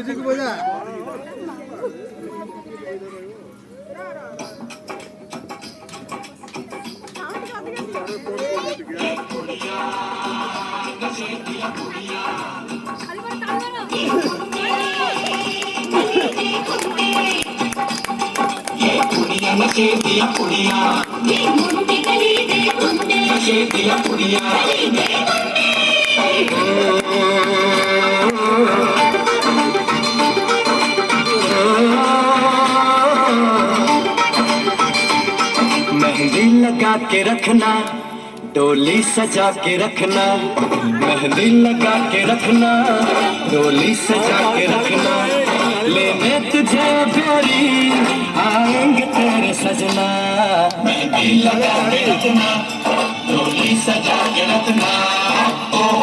Music बजा। नशे दिया कुड़िया नशे दिया कुड़िया मेहंदी लगा के रखना डोली सजा के रखना मेहंदी लगा के रखना डोली सजा के रखना लेने तुझे प्यारी आएंगे तेरे सजना मेहंदी लगा के रखना डोली सजा के रखना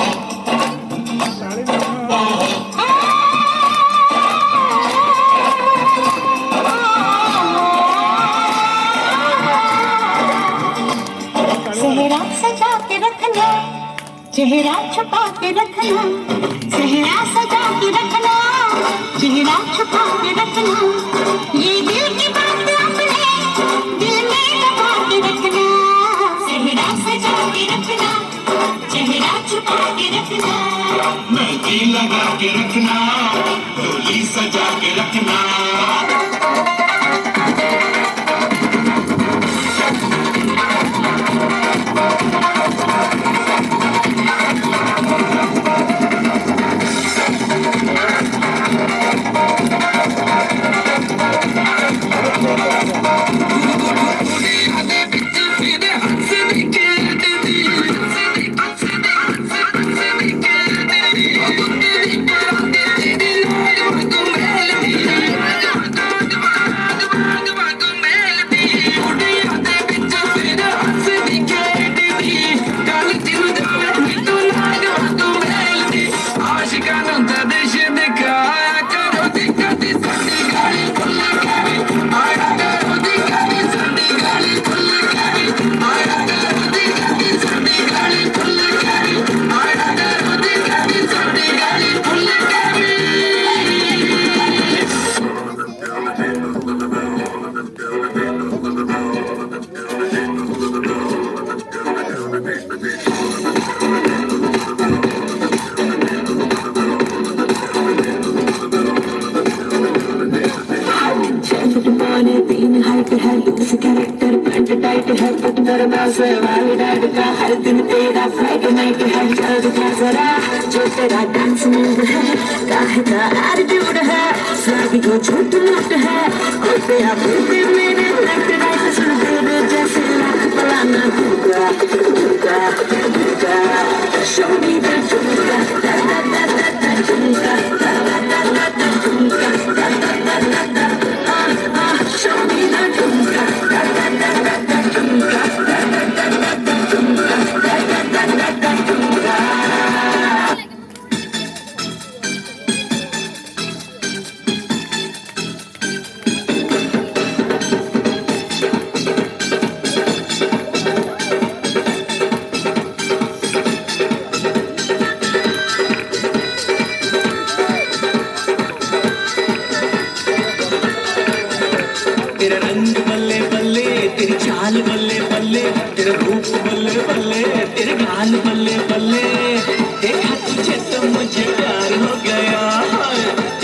सेहरा सजा के रखना चेहरा छुपा के रखना सेहरा सजा के रखना चेहरा छुपा के रखना ये दिल की बात अपने दिल में दबा के रखना सेहरा सजा के रखना चेहरा छुपा के रखना मेहंदी लगा के रखना डोली सजा के रखना कैरेक्टर पैंट टाइट है पुत्र से वालीडाइट का हर दिन तेरा फ्लाइट नाइट है जल्द कर जरा जो तेरा डांस मूव है काहे का एटीट्यूड है स्वागी को झूठ लूट है कोई पे आप मेरे लेफ्ट राइट सुन दे जैसे लाख पलाना दूंगा दूंगा दूंगा शो मी द दूंगा दा दा दा दा दूंगा दा दा दा दा दूंगा दा दा दा दा शो मी द दूंगा दा दा दा दा दूंगा दा दा दा दा दूंगा दा दा दा दा दूंगा तेरा रंग बल्ले बल्ले तेरी चाल बल्ले बल्ले तेरा रूप बल्ले बल्ले तेरे गाल बल्ले बल्ले देखा तुझे तो मुझे प्यार हो गया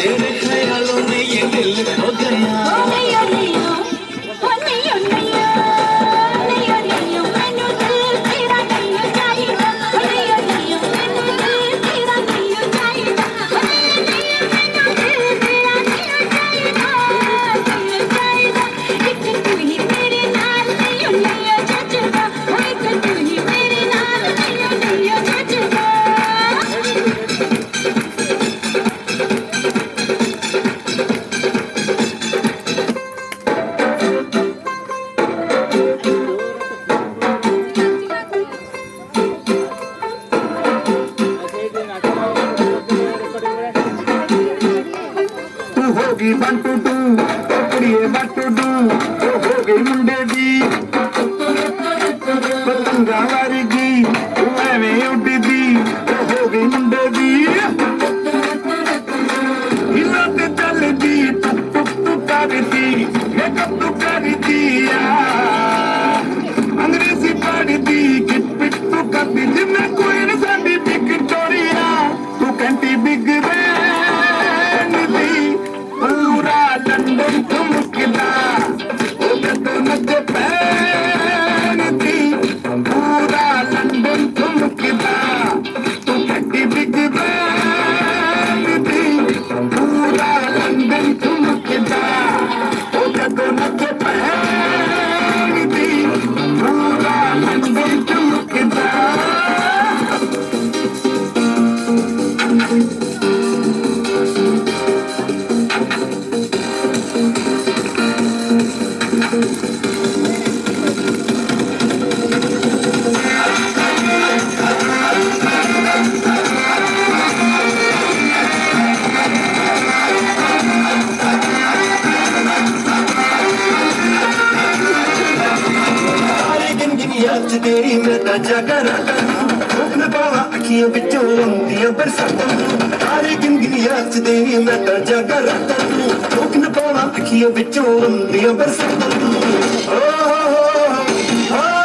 तेरे ख्यालों में ये दिल हो गया होगी वन टू टू कुड़िए वन टू टू हो गई मुंडे दी पतंगा वारगी एवें उड्डी दी हो गई मुंडे दी ਤਾਂ ਜਗਰਾਤਾ ਰੋਕ ਨਾ ਪਾਵਾਂ ਅੱਖੀਆਂ ਵਿੱਚੋਂ ਆਉਂਦੀਆਂ ਬਰਸਾਤਾਂ ਤਾਰੇ ਗਿਣਗਿਣੀਆਂ ਚ ਦੇ ਮੈਂ ਤਾਂ ਜਗਰਾਤਾ ਰੋਕ ਨਾ ਪਾਵਾਂ ਅੱਖੀਆਂ ਵਿੱਚੋਂ ਆਉਂਦੀਆਂ ਬਰਸਾਤਾਂ ਓ ਹੋ ਹੋ ਹੋ